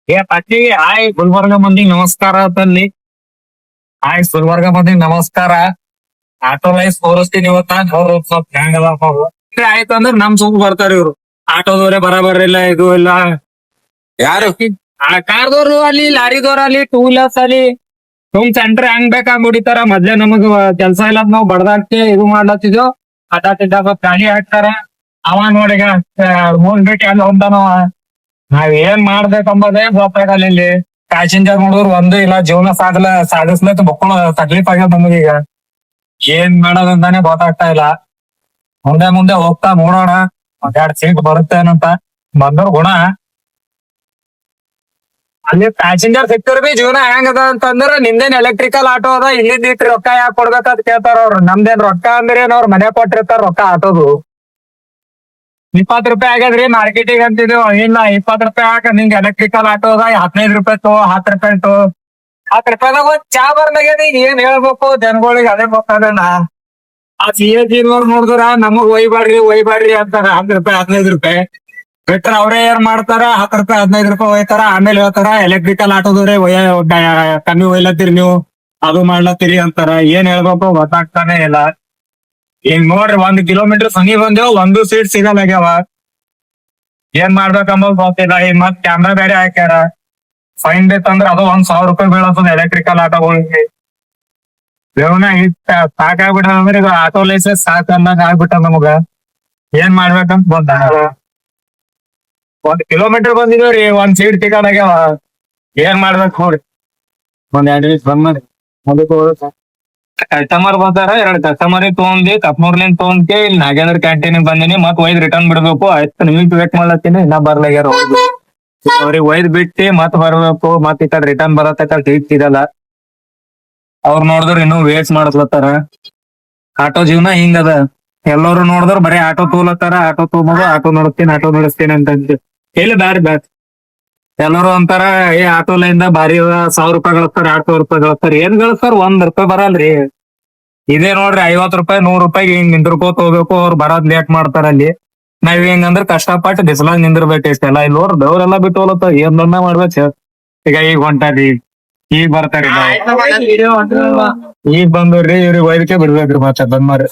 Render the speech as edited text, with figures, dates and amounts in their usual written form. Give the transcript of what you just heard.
ಏ ಪಟ್ಟಿ ಹಾಯ್ ಗುಲ್ಬರ್ಗ ಮಂದಿಗ್ ನಮಸ್ಕಾರ ತಲ್ಲಿ. ಹಾಯ್ ಗುಲ್ಬರ್ಗ ಮಂದಿಗ್ ನಮಸ್ಕಾರ. ಆಟೋ ಲೈಸ್ ತೋರಿಸ್ತೀನಿ ಇವತ್ತ ಅವ್ರು ಸ್ವಲ್ಪ ಹ್ಯಾಂಗ್ ಅದ ಅವ್ರು ಆಯ್ತು ಅಂದ್ರ ನಮ್ ಸುಮ್ ಬರ್ತಾರ ಇವ್ರು. ಆಟೋದವ್ರೆ ಬರಾಬರ್ ಇಲ್ಲ, ಇದು ಇಲ್ಲ. ಯಾರು ಆ ಕಾರ್ದವ್ರು ಅಲ್ಲಿ, ಲಾರಿದವ್ರ ಅಲ್ಲಿ, ಟೂ ವೀಲರ್ಸ್ ಅಲ್ಲಿ ಸುಮ್ ಸೆಂಟ್ರ್ ಹೆಂಗ್ ಬೇಕಾಗ್ ಹೊಡಿತಾರ. ಮೊದ್ಲೇ ನಮಗ್ ಕೆಲ್ಸ ಇಲ್ಲ ನಾವ್ ಬಡದಾಡ್ತಿ ಇದು ಮಾಡ್ಲತ್ತಿದ್ವು. ಅಡ್ಡ ತಿಡ್ಡ ಸ್ವಲ್ಪ ಗಾಡಿ ಹಾಕ್ತಾರ. ಅವ ನೋಡಿಗ ಹೋಗ್ಬಿಟ್ಟು ಅಲ್ಲಿ ಹೊಂಟಾನವ. ನಾವ್ ಏನ್ ಮಾಡ್ಬೇಕಂಬದೇ ಗೊತ್ತಾಗಲ್ಲ ಇಲ್ಲಿ. ಪ್ಯಾಸೆಂಜರ್ ನೋಡಿದ್ರು ಒಂದು ಇಲ್ಲ, ಜೀವನ ಸಾಗಿಸ್ಲತ್ತ ಬಕ್ಕಳ ತಕ್ಲೀಫ್ ಆಗ್ಯದ ನಮಗೀಗ. ಏನ್ ಮಾಡೋದಂತಾನೆ ಗೊತ್ತಾಗ್ತಾ ಇಲ್ಲ. ಮುಂದೆ ಮುಂದೆ ಹೋಗ್ತಾ ನೋಡೋಣ ಒಂದೆರಡು ಸೀಟ್ ಬರುತ್ತೇನಂತ. ಬಂದ್ರ ಗುಣ ಅಲ್ಲಿ ಪ್ಯಾಸೆಂಜರ್ ಸಿಕ್ತರ್ ಬಿ ಜೀವನ ಹೆಂಗದ ಅಂತಂದ್ರ ನಿಂದೇನ್ ಎಲೆಕ್ಟ್ರಿಕಲ್ ಆಟೋ ಅದ, ಇಲ್ಲಿದ್ ಇಟ್ಟು ರೊಕ್ಕ ಯಾಕೆ ಕೊಡ್ಬೇಕಂತ ಕೇಳ್ತಾರ ಅವ್ರು. ನಮ್ದೇನ್ ರೊಕ್ಕ ಅಂದ್ರೆ ಅವ್ರ ಮನೆ ಕೊಟ್ಟಿರ್ತಾರ ರೊಕ್ಕ ಆಟೋದು. 20 ರೂಪಾಯಿ ಆಗ್ಯದ್ರಿ ಮಾರ್ಕೆಟಿಗೆ ಅಂತಿದ್ವಿ. ಇಲ್ಲ 20 ರೂಪಾಯಿ ಹಾಕ, ನಿಂಗೆ ಎಲೆಕ್ಟ್ರಿಕಲ್ ಆಟೋ ಅದ 15 ರೂಪಾಯಿ ತೋ, 10 ರೂಪಾಯಿ ತೋ. 10 ರೂಪಾಯಿದಾಗ ಒಂದ್ ಚಾ ಬರ್ಲಾಗ್ಯದ. ಈಗ ಏನ್ ಹೇಳ್ಬೇಕು ಜನಗಳಿಗೆ ಅದೇ ಗೊತ್ತಾಗಲ್ಲ. ಆ CNG ನೋಡಿದ್ರ ನಮಗ್ ಒಯ್ಬಾಡ್ರಿ ಅಂತಾರ. 10 ರೂಪಾಯಿ 15 ರೂಪಾಯಿ ಬಿಟ್ರ ಅವ್ರೇ ಏನ್ ಮಾಡ್ತಾರ, 10 ರೂಪಾಯಿ 15 ರೂಪಾಯಿ ಒಯ್ತಾರ. ಆಮೇಲೆ ಹೇಳ್ತಾರ ಎಲೆಕ್ಟ್ರಿಕಲ್ ಆಟೋದವ್ರೆ ಕಮ್ಮಿ ಒಯ್ಲತ್ತೀರಿ ನೀವು, ಅದು ಮಾಡ್ಲತ್ತೀರಿ ಅಂತಾರ. ಏನ್ ಹೇಳ್ಬೇಕು ಗೊತ್ತಾಗ್ತಾನೆ ಇಲ್ಲ. ಈಗ ನೋಡ್ರಿ 1 ಕಿಲೋಮೀಟರ್ ಸನಿ ಬಂದೇವ್, ಒಂದು ಸೀಟ್ ಸಿಗಲ್ಲಾಗ್ಯಾವ. ಏನ್ ಮಾಡ್ಬೇಕಂಬ ಗೊತ್ತಿಲ್ಲ. ಈಗ ಮತ್ ಕ್ಯಾಮ್ರಾ ಬೇರೆ ಹಾಕ್ಯಾರ. ಫೈನ್ ಬೇಕಂದ್ರ ಅದು 1,000 ರೂಪಾಯಿ ಬೀಳತ್ತದ ಎಲೆಕ್ಟ್ರಿಕಲ್ ಆಟೋಗಳಿಗೆ. ದೇವನ ಸಾಕಾಗ್ಬಿಟ್ಟ ಅಂದ್ರೆ ಈಗ ಆಟೋ ಲೈಸೆನ್ಸ್ ಸಾಕ್ ಅನ್ನಂಗ ಆಗ್ಬಿಟ್ಟ ನಮಗ. ಏನ್ ಮಾಡ್ಬೇಕಂತ ಗೊತ್ತಾಗಲ್ಲ. 1 ಕಿಲೋಮೀಟರ್ ಬಂದಿದೇವ್ರಿ, 1 ಸೀಟ್ ಸಿಗಲ್ಲಾಗ್ಯಾವ. ಏನ್ ಮಾಡ್ಬೇಕು ನೋಡ್ರಿ. 2 ನಿಮಿಷ ಬಂದ್ ಮಾಡಿ ಕಸ್ಟಮರ್ ಬಂದಾರ. 2 ಕಸ್ಟಮರ್ ತಗೊಂಡಿ ಕಪ್ನೂರ್ಲಿಂದ ತಗೊಂಡಿ ಇಲ್ಲಿ ನಾಗೇಂದ್ರ ಕ್ಯಾಂಟೀನ್ ಬಂದಿನಿ. ಮತ್ ಒಯ್ದ್ ರಿಟರ್ನ್ ಬಿಡ್ಬೇಕು. 10 ನಿಮಿಷ ವೇಟ್ ಮಾಡ್ಲತ್ತೀನಿ, ಇನ್ನ ಬರ್ಲಾಗ್ಯಾರ. ಅವ್ರಿಗೆ ಒಯ್ದ್ ಬಿಟ್ಟಿ ಮತ್ ಬರ್ಬೇಕು. ಮತ್ ಈ ಕಡೆ ರಿಟರ್ನ್ ಬರತ್ತ ಸೀಟ್ ಸಿಗಲ್ಲ. ಅವ್ರು ನೋಡಿದ್ರ ಇನ್ನೂ ವೇಟ್ ಮಾಡ್ಲತ್ತಾರ. ಆಟೋ ಜೀವನ ಹಿಂಗದ. ಎಲ್ಲರೂ ನೋಡಿದ್ರ ಬರೀ ಆಟೋ ತೋಲತ್ತಾರ, ಆಟೋ ತಗೊಂಬೋದು, ಆಟೋ ನಡೆಸ್ತೀನಿ ಅಂತ ಎಲ್ಲಿ ಬ್ಯಾರಿ ಎಲ್ಲರೂ ಅಂತಾರ ಏ ಆಟೋ ಲೈನ್ ಬಾರಿ 1,000 ರೂಪಾಯಿ ಗಳಿಸ್ತಾರ, 2,000 ರೂಪಾಯಿ ಗಳಿಸ್ತಾರ. ಏನ್ ಗಳಿಸ್ತಾರ? 1 ರೂಪಾಯಿ ಬರಲ್ರಿ. ಇದೇ ನೋಡ್ರಿ 50 ರೂಪಾಯಿ 100 ರೂಪಾಯಿಗೆ ಹಿಂಗ್ ನಿಂದ್ರಕೋತ ಹೋಗ್ಬೇಕು. ಅವ್ರು ಬರೋದ್ ಲೇಟ್ ಮಾಡ್ತಾರ ಅಲ್ಲಿ. ನಾವ್ ಹೆಂಗಂದ್ರ ಕಷ್ಟಪಟ್ಟು ಬಿಸಿಲಾಗ ನಿಂದಿರ್ಬೇಕು ಇಷ್ಟೆಲ್ಲ. ಇಲ್ಲಿ ನೋಡ್ರಿ ದೇವ್ರೆಲ್ಲಾ ಬಿಟ್ಟು ಹೋಲತ್ತ. ಏನ್ ಮಾಡ್ಬೇಕು ಈಗ ಹೊಂಟಾರಿ, ಈಗ ಬರ್ತಾರಿ. ಈಗ ಬಂದ್ರಿ ಇವ್ರಿಗೆ ಒಯ್ದಕ್ಕೆ ಬಿಡ್ಬೇಕ್ರಿ ಮತ್ತೆ ಬಂದ್ ಮಾಡ್ರಿ.